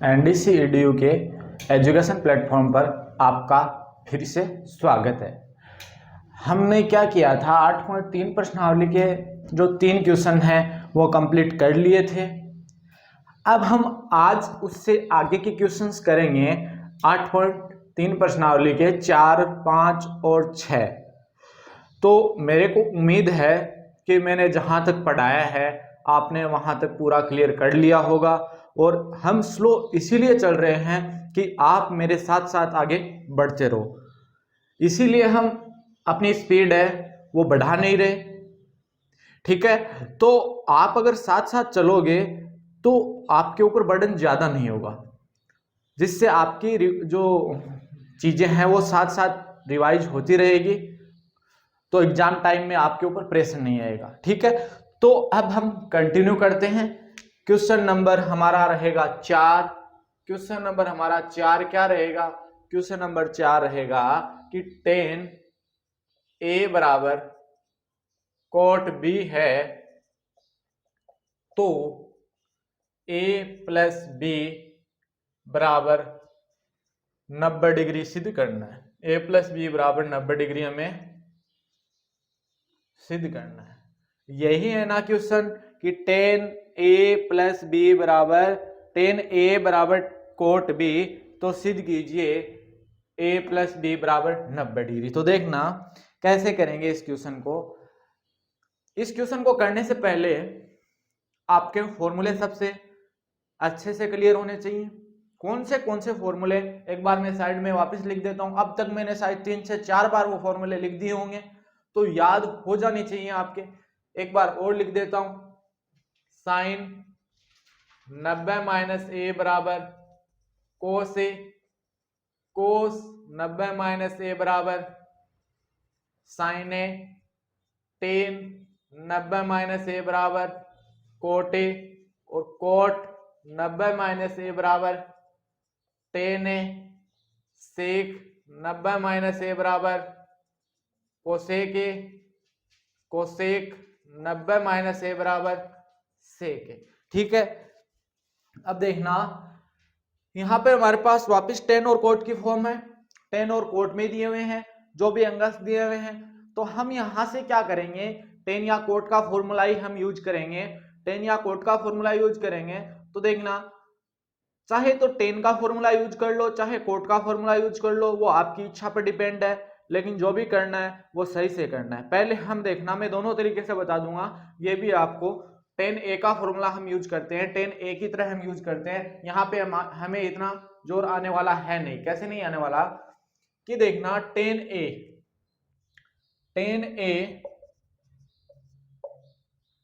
NDC EDU के education platform पर आपका फिर से स्वागत है। हमने क्या किया था, 8.3 प्रश्नावली के जो 3 क्वेश्चन हैं वो कंप्लीट कर लिए थे। अब हम आज उससे आगे के क्वेश्चंस करेंगे 8.3 प्रश्नावली के 4, 5 और 6। तो मेरे को उम्मीद है कि मैंने जहाँ तक पढ़ाया है आपने वहाँ तक पूरा क्लियर कर लिया होगा। और हम स्लो इसीलिए चल रहे हैं कि आप मेरे साथ साथ आगे बढ़ते रहो, इसीलिए हम अपनी स्पीड है वो बढ़ा नहीं रहे। ठीक है, तो आप अगर साथ साथ चलोगे तो आपके ऊपर बर्डन ज्यादा नहीं होगा, जिससे आपकी जो चीजें हैं वो साथ साथ रिवाइज होती रहेगी, तो एग्जाम टाइम में आपके ऊपर प्रेशर नहीं आएगा। ठीक है, तो अब हम कंटिन्यू करते हैं। क्वेश्चन नंबर हमारा रहेगा 4। क्वेश्चन नंबर हमारा 4 क्या रहेगा? क्वेश्चन नंबर 4 रहेगा कि 10a बराबर cot b है तो a प्लस b बराबर 90 डिग्री सिद्ध करना है। a प्लस बी बराबर 90 डिग्री हमें सिद्ध करना है। यही है ना क्वेश्चन कि 10a प्लस बी बराबर 10a बराबर कोट b, तो सिद्ध कीजिए a प्लस बी बराबर 90 डिग्री। तो देखना कैसे करेंगे इस क्वेश्चन को। इस क्वेश्चन को करने से पहले आपके फॉर्मूले सबसे अच्छे से क्लियर होने चाहिए। कौन से फॉर्मूले, एक बार मैं साइड में वापस लिख देता हूं। अब तक मैंने शायद 3 से 4 बार वो फॉर्मूले लिख दिए होंगे, तो याद हो जानी चाहिए आपके। एक बार और लिख देता हूं, साइन 90 माइनस ए बराबर कोस ए, कोस 90 माइनस ए बराबर साइन ए, टेन 90 माइनस ए बराबर कोट ए, और कोट 90 माइनस ए बराबर टेन ए, सेक 90 माइनस ए बराबर कोसेक ए, कोसेक 90 माइनस ए बराबर सेक ए। ठीक है, अब देखना यहां पे हमारे पास वापस टेन और कोट की फॉर्म है, टेन और कोट में दिए हुए हैं, जो भी अंगस दिए हुए हैं। तो हम यहां से क्या करेंगे, टेन या कोट का फॉर्मूला ही हम यूज करेंगे। टेन या कोट का फॉर्मूला यूज करेंगे तो देखना, चाहे तो टेन का फॉर्मूला यूज कर लो, चाहे कोट का फॉर्मूला यूज कर लो, वो आपकी इच्छा पर डिपेंड है। लेकिन जो भी करना है वो सही से करना है। पहले हम देखना, मैं दोनों तरीके से बता दूंगा, ये भी आपको 10a का फॉर्मूला हम यूज करते हैं, 10a की तरह हम यूज करते हैं। यहाँ पे हमें इतना जोर आने वाला है नहीं। कैसे नहीं आने वाला कि देखना, 10a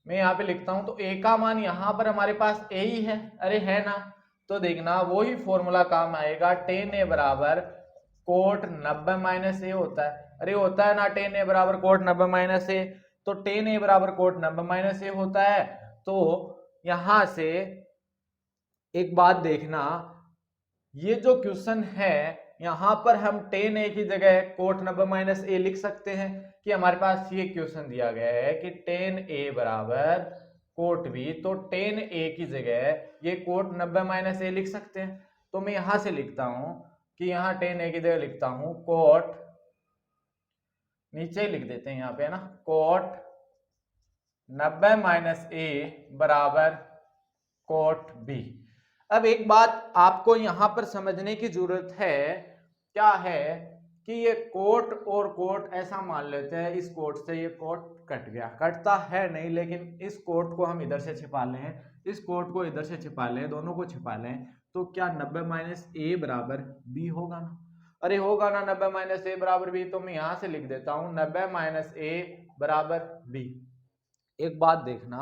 मैं यहाँ पे लिखता हूं, तो a का मान यहाँ पर हमारे पास a ही है, अरे है ना। तो देखना वही फॉर्मूला काम आएगा, 10a बराबर कोट 90 माइनस ए होता है, अरे होता है ना 10a बराबर कोट 90 माइनस ए। तो 10a बराबर कोट 90 माइनस ए होता है। तो यहां से एक बात देखना, ये जो क्वेश्चन है यहां पर हम 10a की जगह कोट 90 माइनस ए लिख सकते हैं कि हमारे पास ये क्वेश्चन दिया गया है कि 10a बराबर कोट बी, तो 10a की जगह ये कोट 90 माइनस ए लिख सकते हैं। तो मैं यहां से लिखता हूं कि यहाँ 10a की जगह लिखता हूं कोट, नीचे लिख देते हैं यहाँ पे है ना, कोट 90 माइनस ए बराबर कोट बी। अब एक बात आपको यहां पर समझने की जरूरत है, क्या है कि ये कोट और कोट ऐसा मान लेते हैं, इस कोट से ये कोट कट गया, कटता है नहीं, लेकिन इस कोट को हम इधर से छिपा लें, इस कोट को इधर से छिपा लें, दोनों को छिपा लें, तो क्या 90 माइनस ए बराबर बी होगा ना? अरे होगा ना 90 माइनस ए बराबर बी। तो मैं यहां से लिख देता हूं 90 माइनस ए बराबर बी। एक बात देखना,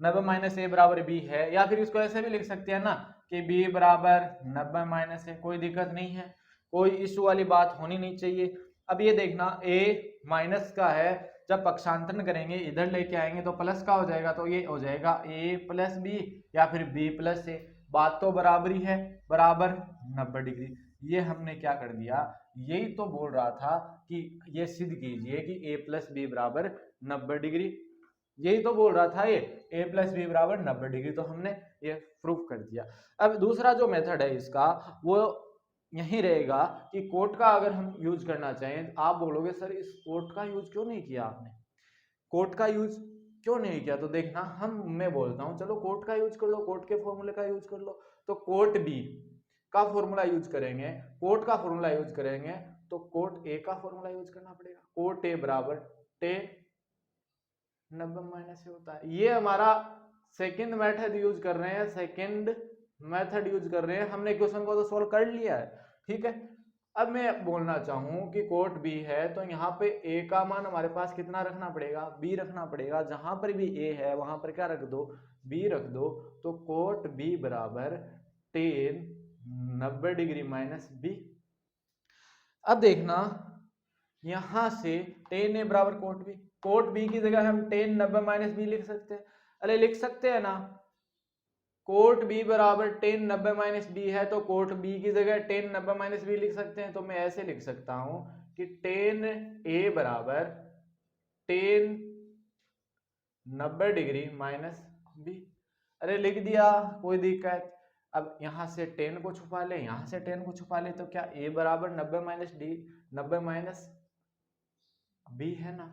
90 माइनस ए बराबर बी है, या फिर इसको ऐसे भी लिख सकते हैं ना कि b बराबर 90 माइनस है, कोई दिक्कत नहीं है, कोई इशू वाली बात होनी नहीं चाहिए। अब ये देखना a माइनस का है, जब पक्षांतरण करेंगे इधर लेके आएंगे तो प्लस का हो जाएगा, तो ये हो जाएगा a प्लस बी या फिर b प्लस ए। बात तो बराबरी है, बराबर 90 डिग्री। ये हमने क्या कर दिया, यही तो बोल रहा था कि ये सिद्ध कीजिए कि a प्लस बी बराबर 90 डिग्री। यही तो बोल रहा था ये a प्लस बी बराबर 90 डिग्री, तो हमने ये प्रूफ कर दिया। अब दूसरा जो मेथड है इसका वो यही रहेगा कि कोट का अगर हम यूज करना चाहें, आप बोलोगे सर इस कोट का यूज क्यों नहीं किया आपने, कोट का यूज क्यों नहीं किया, तो देखना मैं बोलता हूं चलो कोट का यूज कर लो, कोट के फॉर्मूले का यूज कर लो। तो कोट बी का फॉर्मूला यूज करेंगे, कोट का फॉर्मूला यूज करेंगे, तो कोट ए का फॉर्मूला यूज करना पड़ेगा। कोट ए बराबर टेन 90 माइनस से होता है। ये हमारा सेकंड मेथड यूज कर रहे हैं, सेकंड मेथड यूज कर रहे हैं। हमने क्वेश्चन को तो सोल्व कर लिया है, ठीक है। अब मैं बोलना चाहूं कि कोट बी है, तो यहाँ पे ए का मान हमारे पास कितना रखना पड़ेगा, बी रखना पड़ेगा। जहां पर भी ए है वहां पर क्या रख दो, बी रख दो। तो कोट बी बराबर टेन 90 डिग्री माइनस बी। अब देखना यहां से टेन ए बराबर कोट बी की जगह हम टेन 90 माइनस बी लिख सकते हैं। अरे लिख सकते हैं ना, कोट बी बराबर टेन 90 माइनस बी है, तो कोट बी की जगह टेन 90 माइनस बी लिख सकते हैं। तो मैं ऐसे लिख सकता हूं कि टेन ए बराबर टेन 90 डिग्री माइनस बी। अरे लिख दिया, कोई दिक्कत। अब यहां से टेन को छुपा ले, यहां से टेन को छुपा ले, तो क्या ए बराबर 90 माइनस डी 90 माइनस बी है ना।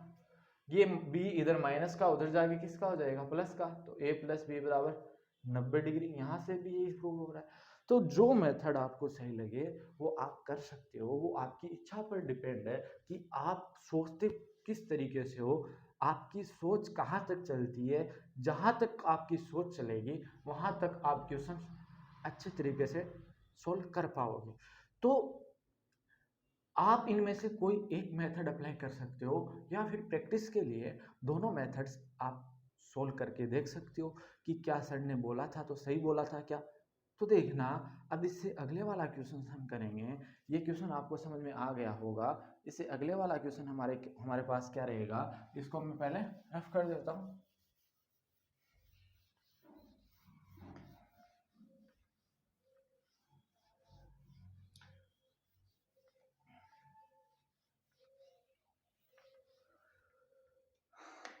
ये बी इधर माइनस का, उधर जाके किसका हो जाएगा, प्लस का। तो ए प्लस बी बराबर 90 डिग्री। यहां से भी ये प्रूव हो रहा है। तो जो मेथड आपको सही लगे वो आप कर सकते हो, वो आपकी इच्छा पर डिपेंड है कि आप सोचते किस तरीके से हो, आपकी सोच कहाँ तक चलती है। जहां तक आपकी सोच चलेगी वहां तक आप क्वेश्चन अच्छे तरीके से सोल्व कर पाओगे। तो आप इनमें से कोई एक मेथड अप्लाई कर सकते हो, या फिर प्रैक्टिस के लिए दोनों मेथड्स आप सोल्व करके देख सकते हो कि क्या सर ने बोला था तो सही बोला था क्या। तो देखना, अब इससे अगले वाला क्वेश्चन हम करेंगे। ये क्वेश्चन आपको समझ में आ गया होगा। इससे अगले वाला क्वेश्चन हमारे हमारे पास क्या रहेगा, इसको मैं पहले रफ कर देता हूँ।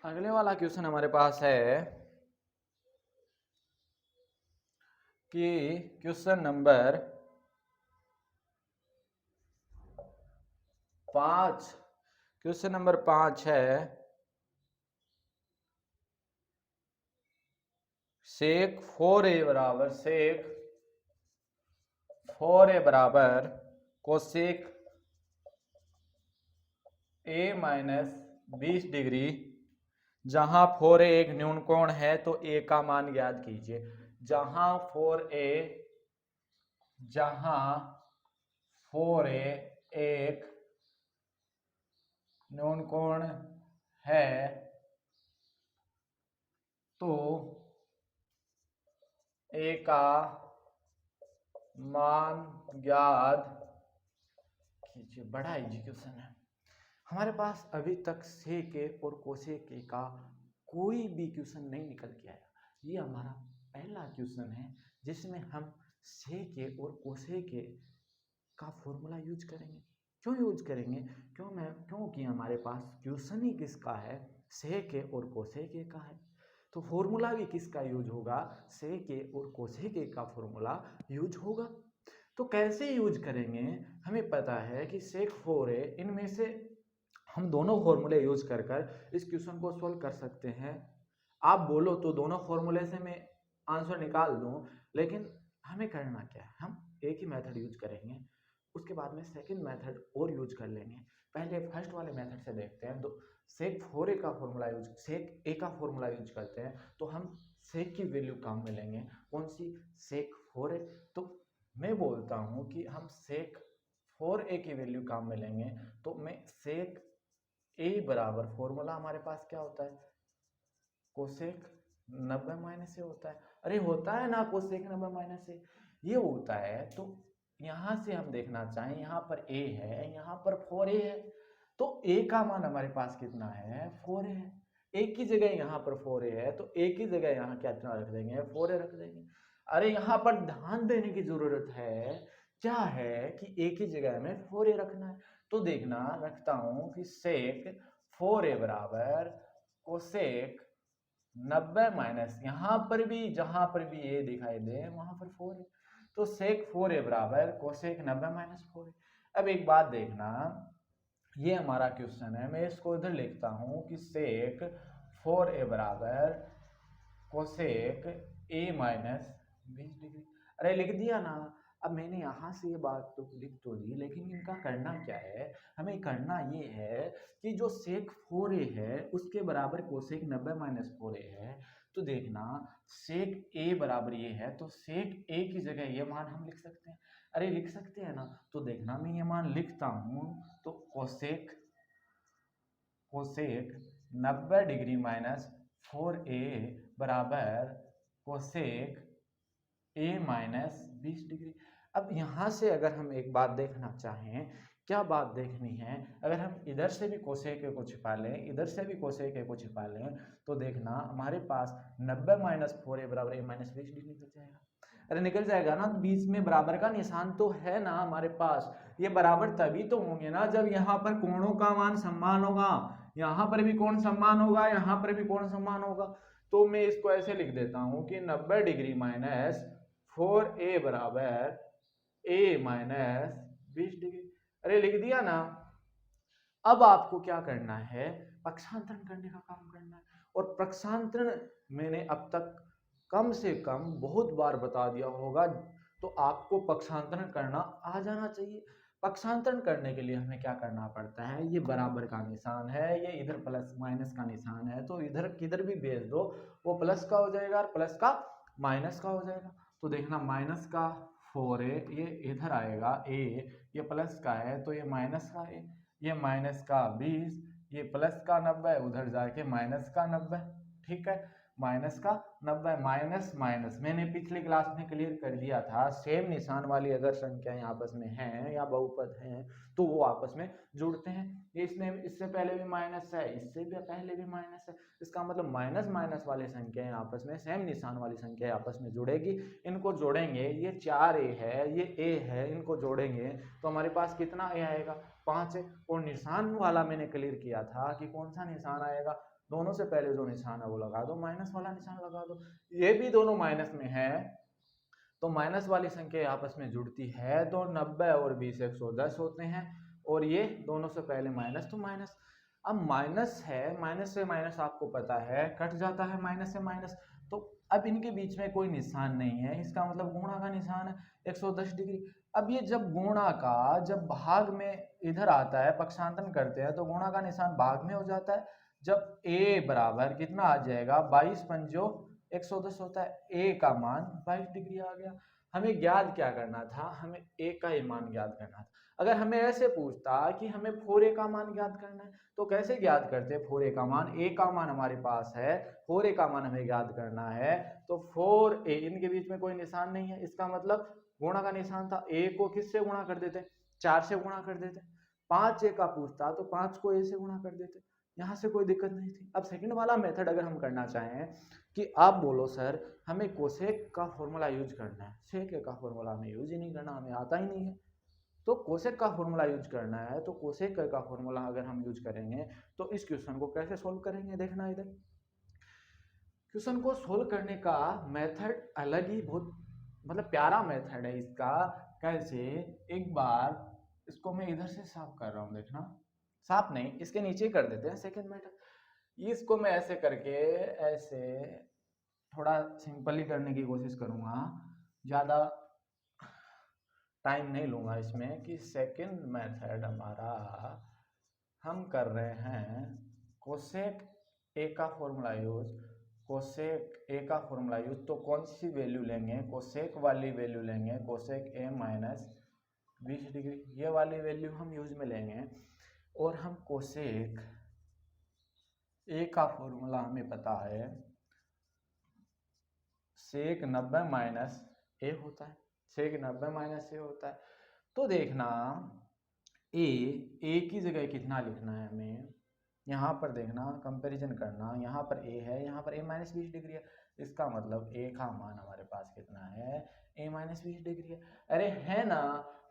अगले वाला क्वेश्चन हमारे पास है कि क्वेश्चन नंबर 5, क्वेश्चन नंबर 5 है सेक 4a बराबर कोसेक a माइनस 20 डिग्री, जहां 4a एक न्यून कोण है तो a का मान ज्ञात कीजिए। जहां 4a एक न्यून कोण है तो a का मान ज्ञात कीजिए। बड़ा इजी क्वेश्चन है। हमारे पास अभी तक सेक ए और कोसेक ए का कोई भी क्वेश्चन नहीं निकल के आया। ये हमारा पहला क्वेश्चन है जिसमें हम सेक ए और कोसेक ए का फॉर्मूला यूज करेंगे। क्यों यूज करेंगे, क्योंकि हमारे पास क्वेश्चन ही किसका है, सेक ए और कोसेक ए का है। तो फॉर्मूला भी किसका यूज होगा, सेक ए और कोसेक ए का फॉर्मूला यूज होगा। तो कैसे यूज करेंगे, हमें पता है कि सेक 4a, इनमें से हम दोनों फॉर्मूले यूज कर इस क्वेश्चन को सोल्व कर सकते हैं। आप बोलो तो दोनों फॉर्मूले से मैं आंसर निकाल दूं, लेकिन हमें करना क्या है, हम एक ही मेथड यूज करेंगे, उसके बाद में सेकंड मेथड और यूज कर लेंगे। पहले फर्स्ट वाले मेथड से देखते हैं। तो सेक 4a का फॉर्मूला सेक ए का फॉर्मूला यूज करते हैं, तो हम सेक की वैल्यू काम में लेंगे। कौन सी, सेक 4a। तो मैं बोलता हूं कि हम सेक 4a की वैल्यू काम में लेंगे। तो मैं सेक ए बराबर फॉर्मूला हमारे पास क्या होता है, कोसेक 90 माइनस से होता है। अरे होता है ना कोसेक 90 माइनस से, ये होता है। तो यहां से हम देखना चाहें, यहाँ पर a है, यहाँ पर 4a है, तो a का मान हमारे पास कितना है, 4a है। एक की जगह यहाँ पर 4a है, तो एक की जगह यहाँ क्या रख देंगे, 4a रख देंगे। अरे यहाँ पर ध्यान देने की जरूरत है, क्या है कि एक ही जगह में 4a रखना है। तो देखना, रखता हूं कि सेक 4a बराबर कोसेक 90 माइनस यहाँ पर भी, जहां पर भी ए दिखाई दे वहां पर 4 है, तो सेक 4 ए बराबर कोसेक 90 माइनस 4 है। अब एक बात देखना, ये हमारा क्वेश्चन है, मैं इसको इधर लिखता हूं कि सेक 4 ए बराबर कोसेक ए माइनस 20 डिग्री। अरे लिख दिया ना। अब मैंने यहाँ से ये बात तो लिख तो दी, लेकिन इनका करना क्या है, हमें करना ये है कि जो सेक 4a है उसके बराबर कोसेक 90 माइनस 4a है। तो देखना सेक a बराबर ये है, तो सेक a की जगह ये मान हम लिख सकते हैं। अरे लिख सकते हैं ना। तो देखना मैं ये मान लिखता हूँ, तो cosec cosec 90 degree minus 4a बराबर कोसेक a माइनस 20 डिग्री। अब यहाँ से अगर हम एक बात देखना चाहें, क्या बात देखनी है, अगर हम इधर से भी कोसेक को छिपा लें, इधर से भी कोसेक को छिपा लें, तो देखना हमारे पास 90 माइनस 4a बराबर a माइनस 20 डिग्री निकल जाएगा। अरे निकल जाएगा ना, बीच में बराबर का निशान तो है ना हमारे पास। ये बराबर तभी तो होंगे ना जब यहाँ पर कोणों का मान समान होगा, यहाँ पर भी कोण समान होगा, यहाँ पर भी कोण समान होगा। तो मैं इसको ऐसे लिख देता हूँ कि 90 डिग्री माइनस 4a बराबर a माइनस 20 डिग्री। अरे लिख दिया ना। अब आपको क्या करना है, पक्षांतरण करने का काम करना है। और पक्षांतरण मैंने अब तक कम से कम बहुत बार बता दिया होगा, तो आपको पक्षांतरण करना आ जाना चाहिए। पक्षांतरण करने के लिए हमें क्या करना पड़ता है, ये बराबर का निशान है, ये इधर प्लस माइनस का निशान है, तो इधर किधर भी भेज दो वो प्लस का हो जाएगा और प्लस का माइनस का हो जाएगा। तो देखना माइनस का 4a ये इधर आएगा, a ये प्लस का है तो ये माइनस का है, ये माइनस का 20, ये प्लस का 90 उधर जाके माइनस का 90। ठीक है, माइनस का 90 माइनस माइनस मैंने पिछली क्लास में क्लियर कर दिया था, सेम निशान वाली अगर संख्याएं आपस में हैं या बहुपद हैं तो वो आपस में जुड़ते हैं। ये इसमें इससे पहले भी माइनस है, इससे भी पहले भी माइनस है, इसका मतलब माइनस माइनस वाली संख्याएं आपस में, सेम निशान वाली संख्याएं आपस में जुड़ेगी। इनको जोड़ेंगे, ये 4a है, ये a है, इनको जोड़ेंगे तो हमारे पास कितना a आएगा, 5 है। और निशान वाला मैंने क्लियर किया था कि कौन सा निशान आएगा, दोनों से पहले जो निशान है वो लगा दो, माइनस वाला निशान लगा दो। ये भी दोनों माइनस में है तो माइनस वाली संख्या आपस में जुड़ती है तो 90 और 20 110 होते हैं, और ये दोनों से पहले माइनस तो माइनस। अब माइनस है, माइनस से माइनस आपको पता है कट जाता है, माइनस से माइनस। तो अब इनके बीच में कोई निशान नहीं है, इसका मतलब गुणा का निशान है 110 डिग्री। अब ये जब गुणा का जब भाग में इधर आता है, पक्षांतरण करते हैं तो गुणा का निशान भाग में हो जाता है। जब a बराबर कितना आ जाएगा, 22 पंजो 110 होता है, a का मान 22 डिग्री आ गया। हमें ज्ञात क्या करना था, हमें a का ही मान ज्ञात करना था। अगर हमें ऐसे पूछता कि हमें 4a का मान ज्ञात करना है तो कैसे ज्ञात करते, 4a का मान, a का मान हमारे पास है, 4a का मान हमें ज्ञात करना है, तो 4a, इनके बीच में कोई निशान नहीं है, इसका मतलब गुणा का निशान था, a को किससे गुणा कर देते, 4 से गुणा कर देते। 5a का पूछता तो 5 को a से गुणा कर देते, यहाँ से कोई दिक्कत नहीं थी। अब सेकंड वाला मेथड अगर हम करना चाहें कि आप बोलो सर हमें कोसेक का फॉर्मूला यूज करना है, सेक का फॉर्मूला हमें यूज ही नहीं करना, हमें आता ही नहीं है, तो कोसेक का फॉर्मूला यूज करना है। तो कोसेक का फॉर्मूला अगर हम यूज करेंगे तो इस क्वेश्चन को कैसे सोल्व करेंगे, देखना इधर क्वेश्चन को सोल्व करने का मेथड अलग ही, बहुत मतलब प्यारा मेथड है इसका। कैसे, एक बार इसको मैं इधर से साफ कर रहा हूँ, देखना साफ नहीं, इसके नीचे कर देते हैं सेकंड मेथड। इसको मैं ऐसे करके ऐसे थोड़ा सिंपली करने की कोशिश करूंगा, ज़्यादा टाइम नहीं लूंगा इसमें। कि सेकंड मेथड हमारा हम कर रहे हैं कोसेक ए का फॉर्मूला यूज, कोसेक ए का फॉर्मूला यूज, तो कौन सी वैल्यू लेंगे, कोसेक वाली वैल्यू लेंगे, कोसेक ए माइनस 20 डिग्री, ये वाली वैल्यू हम यूज में लेंगे। और हम कोसेक ए का फॉर्मूला हमें पता है, सेक 90 माइनस ए होता है, सेक 90 माइनस ए होता है। तो देखना ए की जगह कितना लिखना है हमें, यहाँ पर देखना कंपैरिजन करना, यहाँ पर ए है, यहाँ पर ए माइनस 20 डिग्री है, इसका मतलब ए का मान हमारे पास कितना है, ए माइनस 20 डिग्री है। अरे है ना,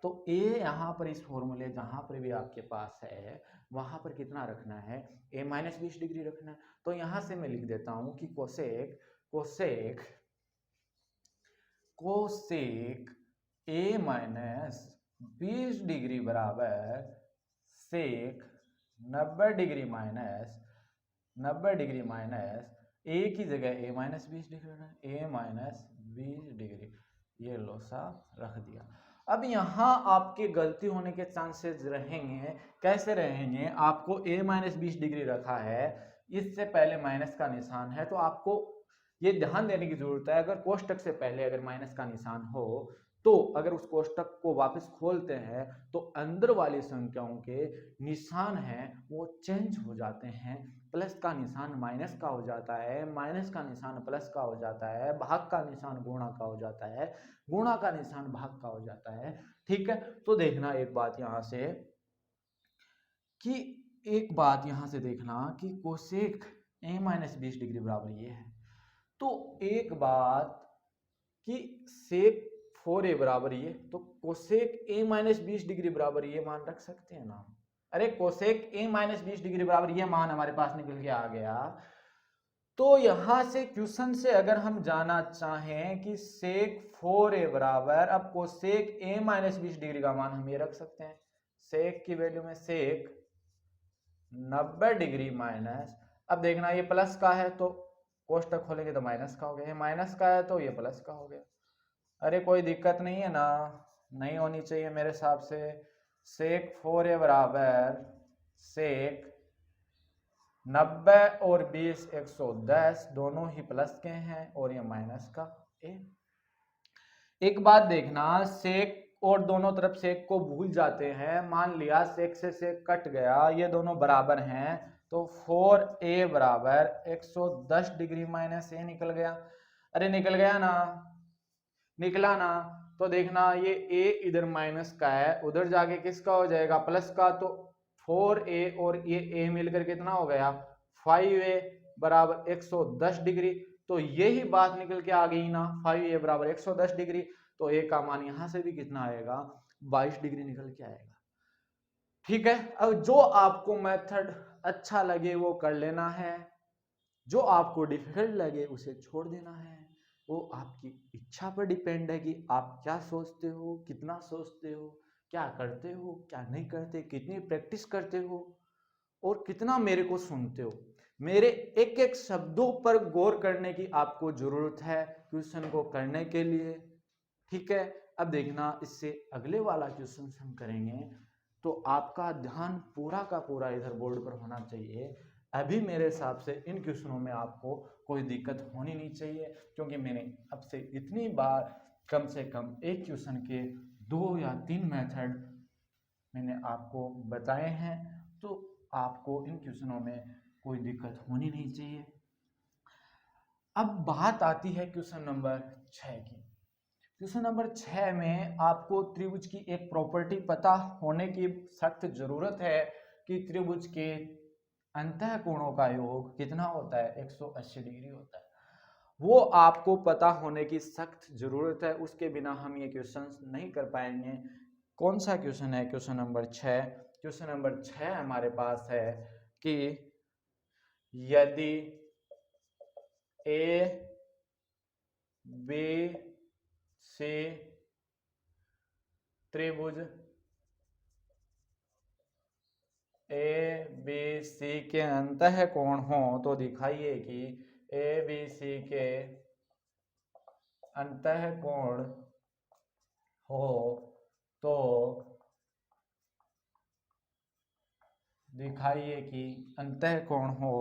तो ए यहाँ पर इस फॉर्मूले जहां पर भी आपके पास है वहां पर कितना रखना है, ए माइनस 20 डिग्री रखना है। तो यहां से मैं लिख देता हूं कि कोसेक कोसेक कोसेक ए माइनस 20 डिग्री बराबर सेक 90 डिग्री माइनस ए की जगह ए माइनस 20 डिग्री, ए माइनस 20 डिग्री, ये लो सा रख दिया। अब यहाँ आपके गलती होने के चांसेस रहेंगे। कैसे रहेंगे, आपको ए माइनस 20 डिग्री रखा है, इससे पहले माइनस का निशान है, तो आपको ये ध्यान देने की जरूरत है, अगर कोष्टक से पहले अगर माइनस का निशान हो तो अगर उस कोष्टक को वापस खोलते हैं तो अंदर वाली संख्याओं के निशान हैं वो चेंज हो जाते हैं। प्लस का निशान माइनस का हो जाता है, माइनस का निशान प्लस का हो जाता है, भाग का निशान गुणा का हो जाता है, गुणा का निशान भाग का हो जाता है। ठीक है, तो देखना एक बात यहां से कि एक बात यहां से देखना कि कोसेक ए माइनस 20 डिग्री बराबर ये है, तो एक बात कि सेक 4a बराबर ये, तो कोसेक ए माइनस 20 डिग्री बराबर ये मान रख सकते हैं ना। अरे कोसेक ए माइनस 20 डिग्री बराबर ये मान हमारे पास निकल के आ गया। तो यहां से क्वेश्चन से अगर हम जाना चाहें कि सेक 4a बराबर, अब कोसेक ए माइनस 20 डिग्री का मान हम ये रख सकते हैं, सेक की वैल्यू में सेक 90 डिग्री माइनस, अब देखना ये प्लस का है तो कोष्टक खोलेंगे तो माइनस का हो गया, ये माइनस का है तो ये प्लस का हो गया। अरे कोई दिक्कत नहीं है ना, नहीं होनी चाहिए मेरे हिसाब से। सेक 4a बराबर सेक 90 और 20 110 दोनों ही प्लस के हैं और ये माइनस का ए। एक बात देखना, सेक और दोनों तरफ सेक को भूल जाते हैं, मान लिया सेक से सेक कट गया, ये दोनों बराबर हैं, तो 4a बराबर 110 डिग्री माइनस ए निकल गया। अरे निकल गया ना, निकला ना, तो देखना ये a इधर माइनस का है, उधर जाके किसका हो जाएगा, प्लस का, तो 4a और ये a मिलकर कितना हो गया 5a बराबर 110 डिग्री। तो यही बात निकल के आ गई ना, 5a बराबर 110 डिग्री, तो a का मान यहां से भी कितना आएगा 22 डिग्री निकल के आएगा। ठीक है, अब जो आपको मेथड अच्छा लगे वो कर लेना है, जो आपको डिफिकल्ट लगे उसे छोड़ देना है। वो आपकी इच्छा पर डिपेंड है कि आप क्या सोचते हो, कितना सोचते हो, क्या करते हो, क्या नहीं करते, कितनी प्रैक्टिस करते हो और कितना मेरे को सुनते हो। मेरे एक एक शब्दों पर गौर करने की आपको जरूरत है क्वेश्चन को करने के लिए। ठीक है, अब देखना इससे अगले वाला क्वेश्चन हम करेंगे तो आपका ध्यान पूरा का पूरा इधर बोर्ड पर होना चाहिए। अभी मेरे हिसाब से इन क्वेश्चनों में आपको कोई दिक्कत होनी नहीं चाहिए, क्योंकि मैंने अब से इतनी बार कम से कम एक क्वेश्चन के 2 या 3 मेथड मैंने आपको बताए हैं, तो आपको इन क्वेश्चनों में कोई दिक्कत होनी नहीं चाहिए। अब बात आती है क्वेश्चन नंबर 6 की। क्वेश्चन नंबर 6 में आपको त्रिभुज की एक प्रॉपर्टी पता होने की सख्त जरूरत है कि त्रिभुज के अंतः कोणों का योग कितना होता है, 180 डिग्री होता है। वो आपको पता होने की सख्त जरूरत है, उसके बिना हम ये क्वेश्चन नहीं कर पाएंगे। कौन सा क्वेश्चन है, क्वेश्चन नंबर 6। क्वेश्चन नंबर 6 हमारे पास है कि यदि ए बी सी त्रिभुज ए बी सी के अंतः कोण हो, तो दिखाइए कि ए बी सी के अंतः कोण हो तो दिखाइए कि अंतः कोण हो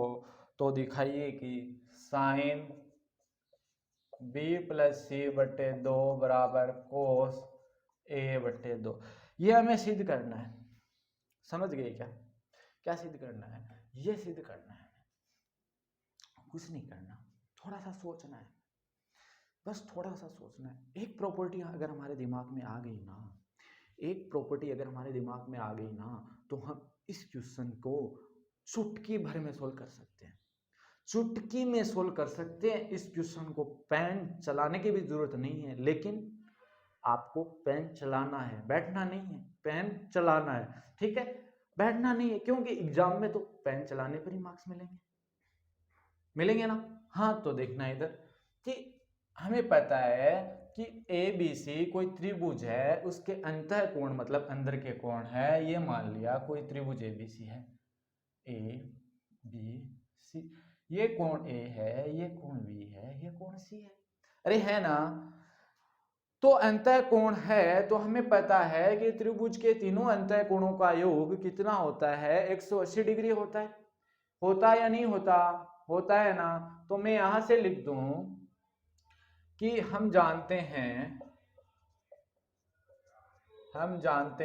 तो दिखाइए कि साइन बी प्लस सी बटे 2 बराबर कोस ए बटे 2। ये हमें सिद्ध करना है, समझ गए क्या, क्या सिद्ध करना है, ये सिद्ध करना है, कुछ नहीं करना, थोड़ा सा सोचना है, बस थोड़ा सा सोचना है। एक प्रॉपर्टी अगर हमारे दिमाग में आ गई ना, एक प्रॉपर्टी अगर हमारे दिमाग में आ गई ना, तो हम इस क्वेश्चन को चुटकी भर में सोल्व कर सकते हैं, चुटकी में सोल्व कर सकते हैं। इस क्वेश्चन को पेन चलाने की भी जरूरत नहीं है, लेकिन आपको पेन चलाना है, बैठना नहीं है, पेन चलाना है, ठीक है, बैठना नहीं है, क्योंकि एग्जाम में तो पेन चलाने पर ही मार्क्स मिलेंगे, मिलेंगे ना। हाँ तो देखना इधर कि हमें पता है कि ए बी सी कोई त्रिभुज है, उसके अंतः कोण मतलब अंदर के कोण है, ये मान लिया कोई त्रिभुज ए बी सी है, ए बी सी, ये कोण ए है, ये कोण बी है, ये कोण सी है, अरे है ना। तो अंतः कोण है तो हमें पता है कि त्रिभुज के तीनों अंतः कोणों का योग कितना होता है, 180 डिग्री होता है या नहीं होता, होता है ना। तो मैं यहां से लिख दूं कि हम जानते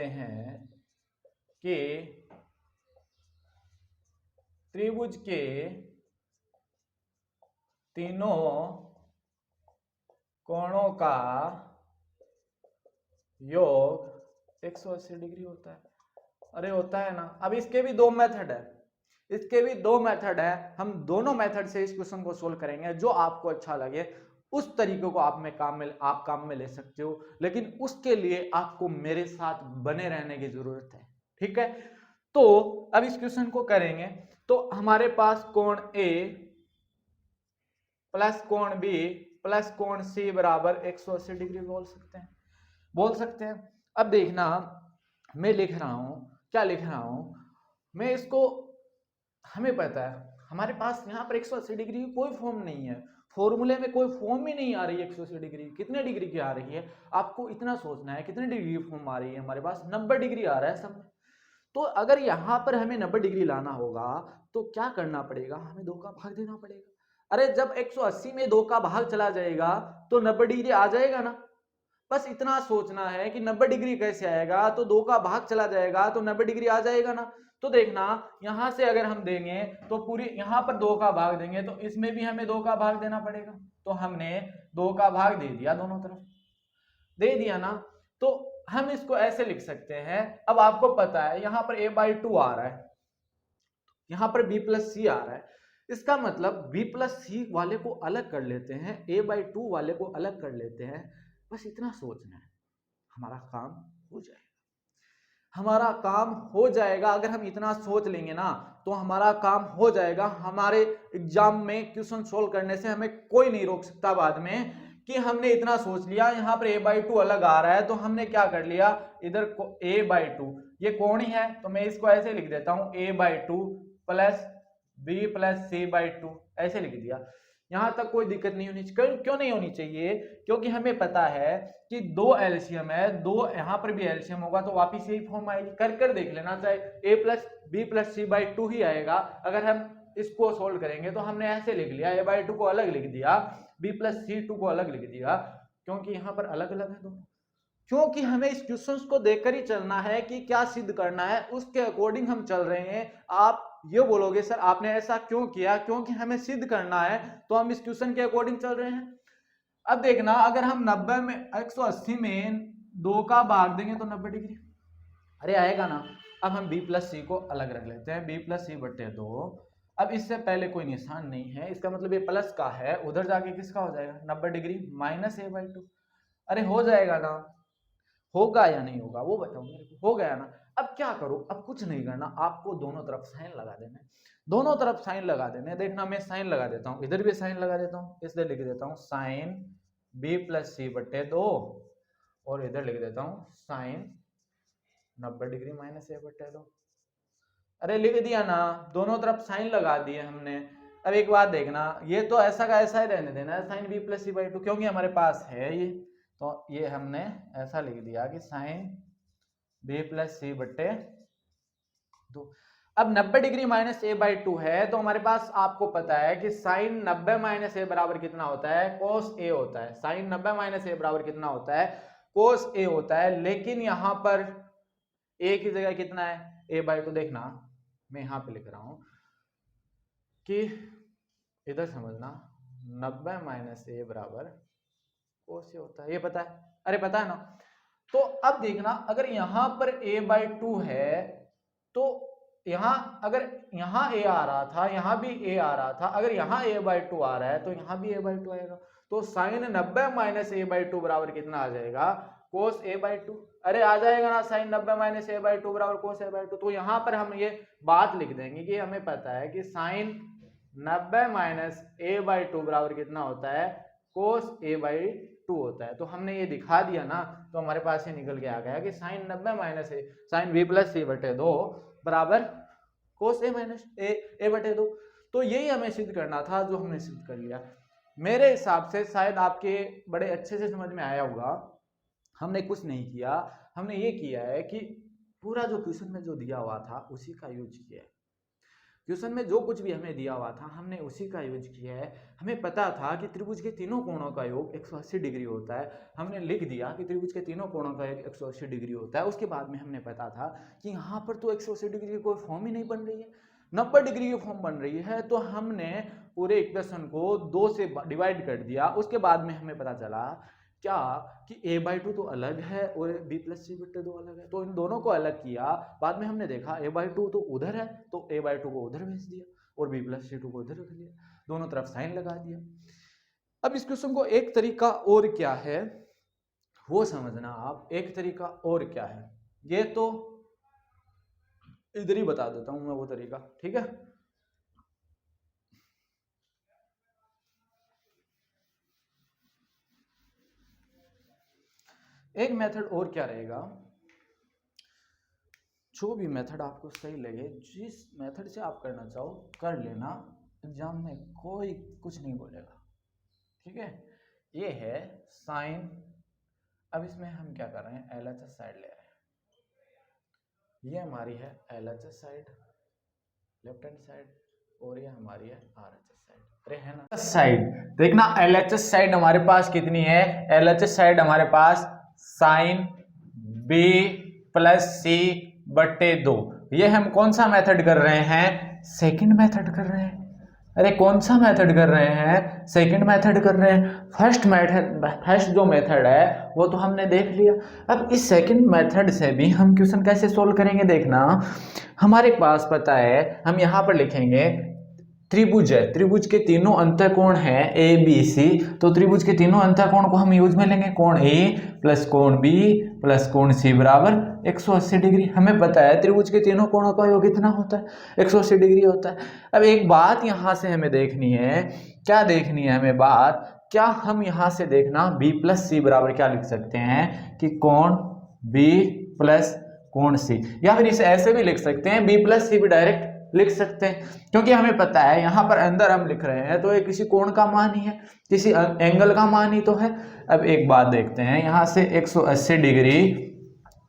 हैं कि त्रिभुज के तीनों कोणों का योग 180 डिग्री होता है, अरे होता है ना। अब इसके भी दो मेथड है, हम दोनों मेथड से इस क्वेश्चन को सोल्व करेंगे, जो आपको अच्छा लगे उस तरीके को आप काम में ले सकते हो, लेकिन उसके लिए आपको मेरे साथ बने रहने की जरूरत है, ठीक है। तो अब इस क्वेश्चन को करेंगे, तो हमारे पास कोण ए प्लस कोण बी प्लस कोण सी बराबर 180 डिग्री बोल सकते हैं। अब देखना मैं लिख रहा हूं, क्या लिख रहा हूं मैं इसको, हमें पता है हमारे पास यहाँ पर 180 डिग्री की कोई फॉर्म नहीं है, फॉर्मूले में कोई फॉर्म ही नहीं आ रही है 180 डिग्री, कितने डिग्री की आ रही है, आपको इतना सोचना है कितने डिग्री की फॉर्म आ रही है, हमारे पास 90 डिग्री आ रहा है सब में। तो अगर यहाँ पर हमें 90 डिग्री लाना होगा तो क्या करना पड़ेगा, हमें 2 का भाग देना पड़ेगा। अरे जब 180 में 2 का भाग चला जाएगा तो 90 डिग्री आ जाएगा ना, बस इतना सोचना है कि 90 डिग्री कैसे आएगा, तो 2 का भाग चला जाएगा तो 90 डिग्री आ जाएगा ना। तो देखना यहां से अगर हम देंगे तो पूरी यहां पर 2 का भाग देंगे तो इसमें भी हमें 2 का भाग देना पड़ेगा, तो हमने 2 का भाग दे दिया, दोनों तरफ दे दिया ना। तो हम इसको ऐसे लिख सकते हैं, अब आपको पता है यहां पर a/2 आ रहा है, यहां पर b+c आ रहा है, इसका मतलब b+c वाले को अलग कर लेते हैं, a/2 वाले को अलग कर लेते हैं, बस इतना सोचना है, हमारा काम हो जाएगा, हमारा काम हो जाएगा। अगर हम इतना सोच लेंगे ना तो हमारा काम हो जाएगा, हमारे एग्जाम में क्वेश्चन सोल्व करने से हमें कोई नहीं रोक सकता बाद में कि हमने इतना सोच लिया। यहाँ पर a/2 अलग आ रहा है तो हमने क्या कर लिया, इधर a/2 ये कोण ही है, तो मैं इसको ऐसे लिख देता हूं a/2 प्लस b+c/2 ऐसे लिख दिया। यहां तक कोई दिक्कत नहीं होनी चाहिए, क्यों नहीं होनी चाहिए, क्योंकि हमें पता है कि 2 एलसीएम है, 2 यहां पर भी एलसीएम होगा तो वापिस यही फॉर्म आएगी, कर देख लेना, चाहे a+b+c/2 ही आएगा। अगर हम इसको सोल्व करेंगे तो हमने ऐसे लिख लिया, a/2 को अलग लिख दिया, b+c2 को अलग लिख दिया, क्योंकि यहां पर अलग अलग है दोनों, क्योंकि हमें इस क्वेश्चंस को देखकर ही चलना है कि क्या सिद्ध करना है, उसके अकॉर्डिंग हम चल रहे हैं। आप ये बोलोगे सर आपने ऐसा क्यों किया, क्योंकि हमें सिद्ध करना है तो हम इस क्वेश्चन के अकॉर्डिंग चल रहे हैं। अब देखना अगर हम 90 में 180 में 2 का भाग देंगे तो 90 डिग्री अरे आएगा ना। अब हम b+c को अलग रख लेते हैं, b+c/2, अब इससे पहले कोई निशान नहीं है, इसका मतलब ये प्लस का है, उधर जाके किसका हो जाएगा 90 डिग्री माइनस a/2, अरे हो जाएगा ना, होगा या नहीं होगा वो बताओ मेरे को, हो गया ना। अब क्या करो, अब कुछ नहीं करना, आपको दोनों तरफ साइन लगा देना है, दोनों तरफ साइन लगा देना है। देखना मैं साइन लगा देता हूं, इधर भी साइन लगा देता हूं, इसलिए लिख देता हूं साइन b+c/2 और इधर लिख देता हूं साइन 90 डिग्री माइनस a/2। अरे लिख दिया ना, दोनों तरफ साइन लगा दिए हमने। अब एक बात देखना, ये तो ऐसा का ऐसा ही रहने देना है साइन b+c/2, क्योंकि हमारे पास है ये, तो ये हमने ऐसा लिख दिया कि साइन b+c/2। अब 90 डिग्री माइनस a/2 है तो हमारे पास आपको पता है कि साइन 90 माइनस a बराबर कितना होता है, cos a होता है। साइन 90 माइनस a बराबर कितना होता है, cos a होता है। लेकिन यहां पर a की जगह कितना है, a/2। देखना मैं यहां पे लिख रहा हूं कि इधर समझना 90 माइनस a बराबर cos a होता है, ये पता है, अरे पता है ना। तो अब देखना अगर यहां पर a/2 है तो यहां अगर यहां a आ रहा था, यहां भी a आ रहा था, अगर यहां a/2 आ रहा है तो यहां भी a/2 आएगा। तो साइन 90 माइनस a/2 बराबर कितना आ जाएगा, कोस ए बाई टू, अरे आ जाएगा ना sine 90 minus A by two बराबर कोस ए बाई टू। तो यहाँ पर हम ये बात लिख देंगे कि हमें पता है कि sine 90 minus A by two बराबर कितना होता है, कोस ए बाई टू होता है। तो हमने ये दिखा दिया ना, तो हमारे पास ये निकल के आ गया कि साइन 90 माइनस ए साइन बी प्लस सी बटे 2 बराबर कोस ए माइनस ए बटे 2। तो यही हमें सिद्ध करना था, जो हमने सिद्ध कर लिया। मेरे हिसाब से शायद आपके बड़े अच्छे से समझ में आया होगा। हमने कुछ नहीं किया, हमने ये किया है कि पूरा जो क्वेश्चन में जो दिया हुआ था उसी का यूज किया है। क्वेश्चन में जो कुछ भी हमें दिया हुआ था हमने उसी का यूज किया है। हमें पता था कि त्रिभुज के तीनों कोणों का योग 180 डिग्री होता है, हमने लिख दिया कि त्रिभुज के तीनों कोणों का योग 180 डिग्री होता है। उसके बाद में हमने पता था कि यहाँ पर तो 180 डिग्री की कोई फॉर्म ही नहीं बन रही है, 90 डिग्री की फॉर्म बन रही है। तो हमने पूरे इक्वेशन को 2 से डिवाइड कर दिया। उसके बाद में हमें पता चला क्या कि a बाई टू तो अलग है और b प्लस सी बटे 2 अलग है। तो इन दोनों को अलग किया, बाद में हमने देखा a बाई टू तो उधर है, तो a बाई टू को उधर भेज दिया और b प्लस सी टू को उधर रख लिया, दोनों तरफ साइन लगा दिया। अब इस क्वेश्चन को एक तरीका और क्या है वो समझना आप, एक तरीका और क्या है ये तो इधर ही बता देता हूं मैं वो तरीका, ठीक है। एक मेथड और क्या रहेगा, जो भी मेथड आपको सही लगे, जिस मेथड से आप करना चाहो कर लेना, एग्जाम में कोई कुछ नहीं बोलेगा, ठीक है। ये है साइन, अब इसमें हम क्या कर रहे हैं, LHS साइड ले रहे हैं। ये हमारी है LHS side left hand side और ये हमारी है RHS साइड, अरे है ना साइड। देखना LHS साइड हमारे पास कितनी है, LHS साइड हमारे पास साइन b प्लस सी बटे 2। ये हम कौन सा मेथड कर रहे हैं, सेकंड मेथड कर रहे हैं। अरे कौन सा मेथड कर रहे हैं, सेकंड मेथड कर रहे हैं। फर्स्ट जो मेथड है वो तो हमने देख लिया। अब इस सेकंड मेथड से भी हम क्वेश्चन कैसे सोल्व करेंगे, देखना हमारे पास पता है, हम यहाँ पर लिखेंगे त्रिभुज है, त्रिभुज के तीनों अंतःकोण हैं ए बी सी। तो त्रिभुज के तीनों अंतःकोण को हम यूज में लेंगे, कोण ए प्लस कोण बी प्लस कोण सी बराबर 180 डिग्री। हमें पता है त्रिभुज के तीनों कोणों का योग कितना होता है, 180 डिग्री होता है। अब एक बात यहाँ से हमें देखनी है, क्या देखनी है हमें बात, क्या हम यहाँ से देखना b प्लस सी बराबर क्या लिख सकते हैं कि कोण b प्लस कोण सी, या फिर इसे ऐसे भी लिख सकते हैं b प्लस सी भी डायरेक्ट लिख सकते हैं, क्योंकि हमें पता है यहाँ पर अंदर हम लिख रहे हैं तो ये किसी कोण का मान ही है, किसी एंगल का मान ही तो है। अब एक बात देखते हैं, यहाँ से 180 डिग्री,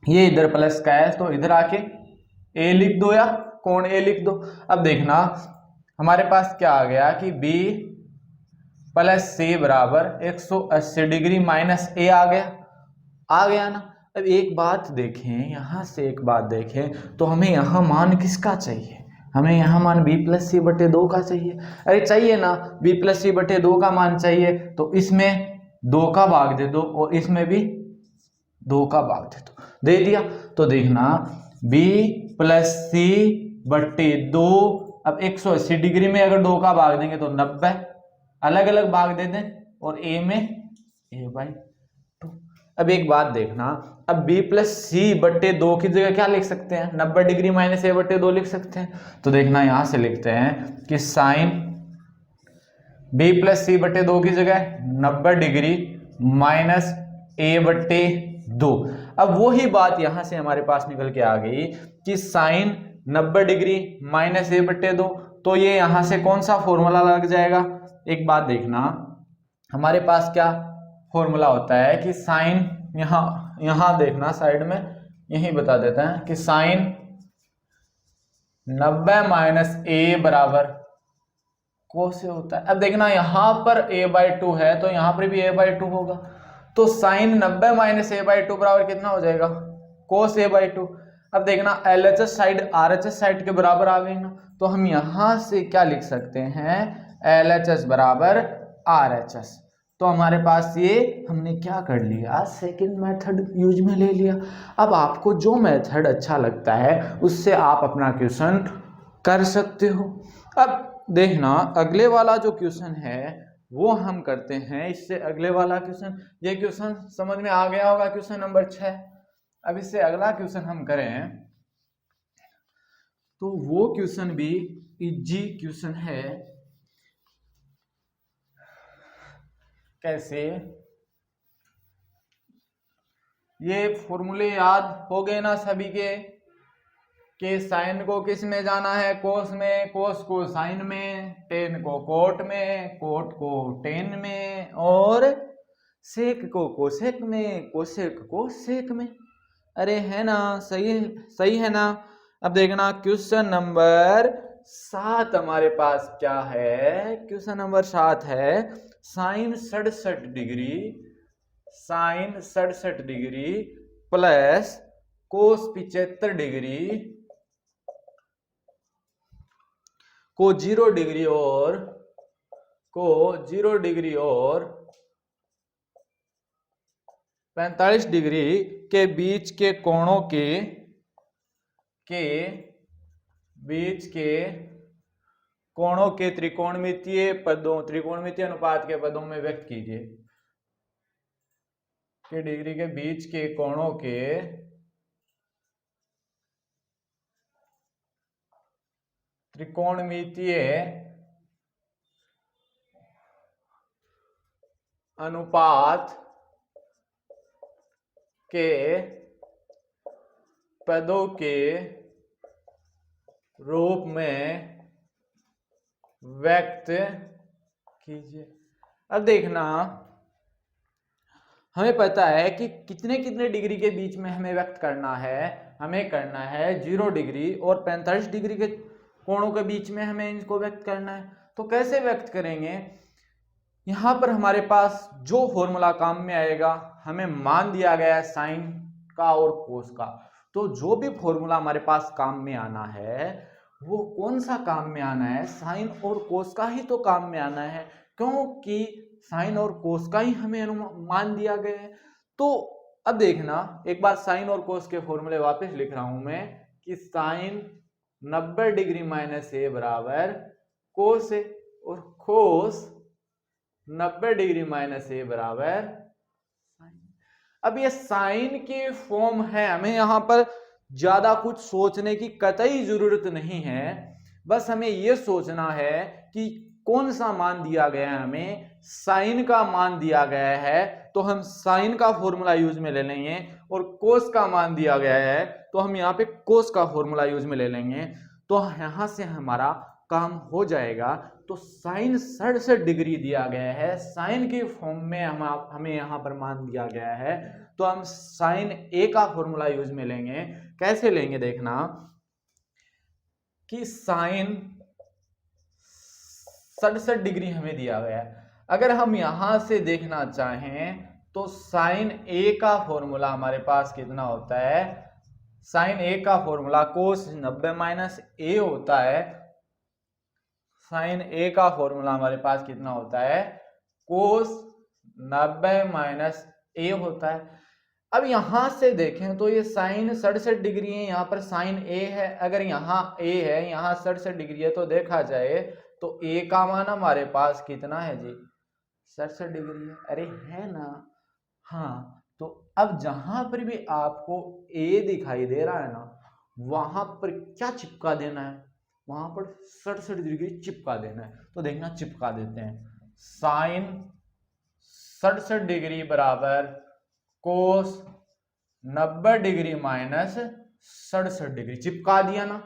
ये इधर प्लस का है तो इधर आके a लिख दो या कोण a लिख दो। अब देखना हमारे पास क्या आ गया कि b प्लस सी बराबर 180 डिग्री माइनस a आ गया ना। अब एक बात देखें, यहाँ से एक बात देखें तो हमें यहाँ मान किसका चाहिए, हमें यहाँ मान b प्लस सी बटे 2 का चाहिए। अरे चाहिए ना, b प्लस सी बटे 2 का मान चाहिए, तो इसमें 2 का भाग दे दो और इसमें भी 2 का भाग दे दो, दे दिया। तो देखना b प्लस सी बटे 2, अब 180 डिग्री में अगर 2 का भाग देंगे तो 90, अलग अलग भाग दे दें और a में a बाई 2। अब एक बात देखना, अब b प्लस सी बटे 2 की जगह क्या लिख सकते हैं, 90 डिग्री माइनस a बटे 2 लिख सकते हैं। तो देखना यहां से लिखते हैं कि साइन b प्लस सी बटे 2 की जगह 90 डिग्री माइनस a बटे 2। अब वही बात यहां से हमारे पास निकल के आ गई कि साइन 90 डिग्री माइनस a बटे 2, तो ये यहां से कौन सा फॉर्मूला लग जाएगा। एक बात देखना, हमारे पास क्या फॉर्मूला होता है कि साइन, यहां देखना साइड में यही बता देते हैं कि साइन 90 माइनस a बराबर कोस से होता है। अब देखना यहां पर a बाई 2 है तो यहां पर भी a बाई 2 होगा, तो साइन 90 माइनस a बाई 2 बराबर कितना हो जाएगा, कोस a बाई 2। अब देखना LHS साइड RHS साइड के बराबर आ गई ना, तो हम यहां से क्या लिख सकते हैं, LHS बराबर RHS। तो हमारे पास ये हमने क्या कर लिया, सेकंड मेथड यूज में ले लिया। अब आपको जो मेथड अच्छा लगता है उससे आप अपना क्वेश्चन कर सकते हो। अब देखना अगले वाला जो क्वेश्चन है वो हम करते हैं इससे अगले वाला क्वेश्चन। ये क्वेश्चन समझ में आ गया होगा, क्वेश्चन नंबर 6। अब इससे अगला क्वेश्चन हम करें तो वो क्वेश्चन भी इजी क्वेश्चन है। कैसे? ये फॉर्मूले याद हो गए ना सभी के कि साइन को किस में जाना है, कोस में, कोस को साइन में, टेन को कोट में, कोट को टेन में, और सेक को कोसेक में, कोसेक को सेक में। अरे है ना, सही सही है ना। अब देखना क्वेश्चन नंबर 7 हमारे पास क्या है। क्वेश्चन नंबर 7 है sine 67 degree, sine 67 degree plus cos 75 degree को 0 डिग्री और 45 डिग्री के बीच के कोणों के त्रिकोणमितीय अनुपात के पदों में व्यक्त कीजिए। के डिग्री के बीच के कोणों के त्रिकोणमितीय अनुपात के पदों के रूप में व्यक्त कीजिए। अब देखना, हमें पता है कि कितने कितने डिग्री के बीच में हमें व्यक्त करना है। हमें करना है 0 डिग्री और 45 डिग्री के कोणों के बीच में हमें इनको व्यक्त करना है। तो कैसे व्यक्त करेंगे? यहां पर हमारे पास जो फॉर्मूला काम में आएगा, हमें मान दिया गया है साइन का और कोस का, तो जो भी फॉर्मूला हमारे पास काम में आना है वो कौन सा काम में आना है? साइन और कोस का ही तो काम में आना है, क्योंकि साइन और कोस का ही हमें अनुमान दिया गया है। तो अब देखना, एक बार साइन और कोस के फॉर्मूले वापस लिख रहा हूं मैं कि साइन 90 डिग्री माइनस ए बराबर कोस है, और कोस 90 डिग्री माइनस ए बराबर साइन। अब ये साइन की फॉर्म है, हमें यहां पर ज्यादा कुछ सोचने की कतई जरूरत नहीं है। बस हमें यह सोचना है कि कौन सा मान दिया गया है। हमें साइन का मान दिया गया है तो हम साइन का फॉर्मूला यूज में ले लेंगे, और कोस का मान दिया गया है तो हम यहाँ पे कोस का फॉर्मूला यूज में ले लेंगे। तो यहां से हमारा काम हो जाएगा। तो साइन 67 डिग्री दिया गया है, साइन की फॉर्म में हमें यहां पर मान दिया गया है, तो हम साइन ए का फॉर्मूला यूज में लेंगे। कैसे लेंगे? देखना कि साइन 67 डिग्री हमें दिया गया है। अगर हम यहां से देखना चाहें तो साइन ए का फॉर्मूला हमारे पास कितना होता है? साइन ए का फॉर्मूला कोस 90 माइनस ए होता है। साइन ए का फॉर्मूला हमारे पास कितना होता है? कोस 90 माइनस ए होता है। अब यहां से देखें तो ये साइन 67 डिग्री है, यहां पर साइन ए है। अगर यहाँ ए है, यहाँ 67 डिग्री है, तो देखा जाए तो ए का मान हमारे पास कितना है जी? 67 डिग्री है। अरे है ना? हाँ, तो अब जहां पर भी आपको ए दिखाई दे रहा है ना, वहां पर क्या चिपका देना है? वहां पर 67 डिग्री चिपका देना है। तो देखना, चिपका देते हैं। साइन 67 डिग्री बराबर कोस 90 डिग्री माइनस 67 डिग्री, चिपका दिया ना।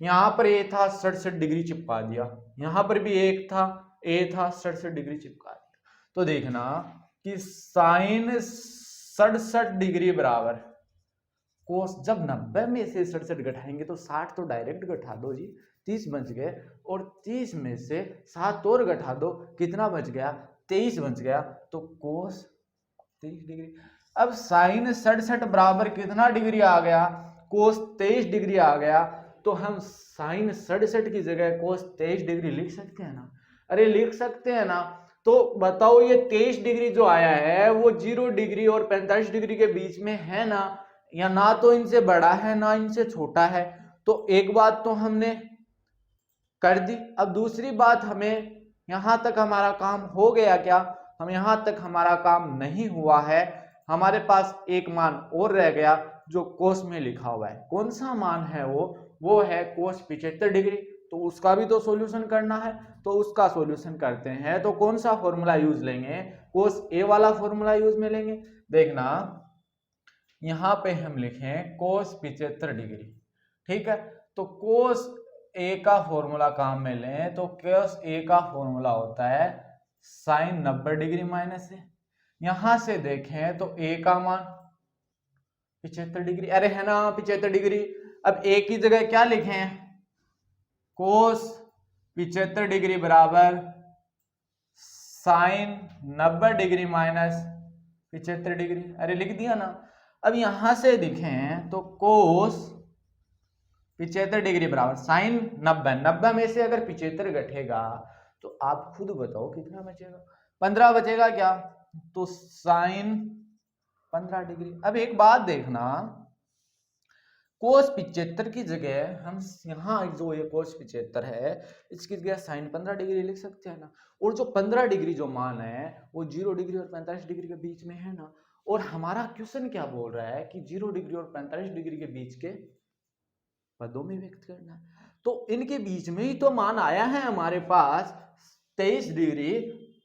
यहां पर ए था, 67 डिग्री चिपका दिया। यहां पर भी एक था, ए था, 67 डिग्री चिपका दिया। तो देखना कि साइन 67 डिग्री बराबर कोस, जब 90 में से 67 घटाएंगे तो 60 तो डायरेक्ट घटा दो जी, 30 बच गए, और 30 में से 7 और घटा दो, कितना बच गया? 23 बच गया। तो कोस 23 डिग्री। अब साइन 67 बराबर कितना डिग्री आ गया? कोस 23 डिग्री आ गया। तो हम साइन 67 की जगह कोस 23 डिग्री लिख सकते हैं ना? अरे लिख सकते हैं ना। तो बताओ, ये 23 डिग्री जो आया है वो 0 डिग्री और 45 डिग्री के बीच में है ना, या ना तो इनसे बड़ा है ना इनसे छोटा है। तो एक बात तो हमने कर दी। अब दूसरी बात, हमें यहां तक हमारा काम हो गया क्या? हम यहां तक हमारा काम नहीं हुआ है, हमारे पास एक मान और रह गया जो कोस में लिखा हुआ है। कौन सा मान है वो है कोस 75 डिग्री। तो उसका भी तो सॉल्यूशन करना है, तो उसका सॉल्यूशन करते हैं। तो कौन सा फॉर्मूला यूज लेंगे? कोस ए वाला फॉर्मूला यूज में लेंगे। देखना यहां पे हम लिखें कोस 75 डिग्री, ठीक है। तो कोस ए का फॉर्मूला काम में लें तो कोस ए का फॉर्मूला होता है साइन 90 डिग्री माइनस ए। यहां से देखें तो ए का मान 75 डिग्री, अरे है ना 75 डिग्री। अब ए की जगह क्या लिखें? कोस 75 डिग्री बराबर साइन 90 डिग्री माइनस 75 डिग्री, अरे लिख दिया ना। अब यहां से दिखें तो कोस 75 डिग्री बराबर साइन 90 में से अगर 75 घटेगा तो आप खुद बताओ कितना बचेगा? 15 बचेगा क्या? तो साइन 15 डिग्री। अब एक बात देखना, कोस 75 की जगह हम यहाँ जो ये कोस 75 है इसकी जगह साइन 15 डिग्री लिख सकते हैं ना। और जो 15 डिग्री जो मान है वो 0 डिग्री और 45 डिग्री के बीच में है ना। और हमारा क्वेश्चन क्या बोल रहा है कि 0 डिग्री और 45 डिग्री के बीच के पदों में व्यक्त करना है। तो इनके बीच में ही तो मान आया है हमारे पास 23 डिग्री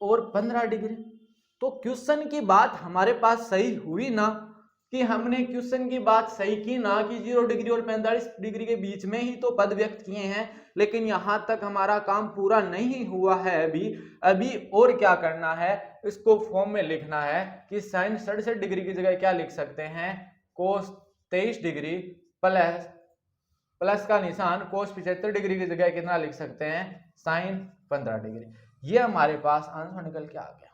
और 15 डिग्री। तो क्वेश्चन की बात हमारे पास सही हुई ना, कि हमने क्वेश्चन की बात सही की ना कि 0 डिग्री और 45 डिग्री के बीच में ही तो पद व्यक्त किए हैं। लेकिन यहां तक हमारा काम पूरा नहीं हुआ है अभी और क्या करना है, इसको फॉर्म में लिखना है कि साइन 67 डिग्री की जगह क्या लिख सकते हैं? कोस 23 डिग्री प्लस का निशान कोस 75 डिग्री की जगह कितना लिख सकते हैं? Sine 15 degree. ये हमारे पास आंसर निकल के आ गया,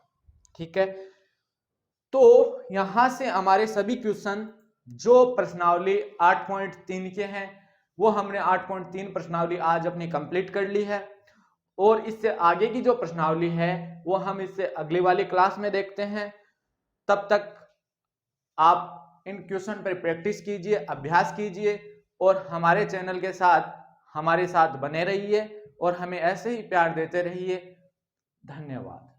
ठीक है। तो यहां से हमारे सभी क्वेश्चन जो प्रश्नावली 8.3 के हैं वो हमने 8.3 प्रश्नावली आज अपनी कंप्लीट कर ली है। और इससे आगे की जो प्रश्नावली है वो हम इससे अगली वाली क्लास में देखते हैं। तब तक आप इन क्वेश्चन पर प्रैक्टिस कीजिए, अभ्यास कीजिए और हमारे चैनल के साथ हमारे साथ बने रहिए और हमें ऐसे ही प्यार देते रहिए। धन्यवाद।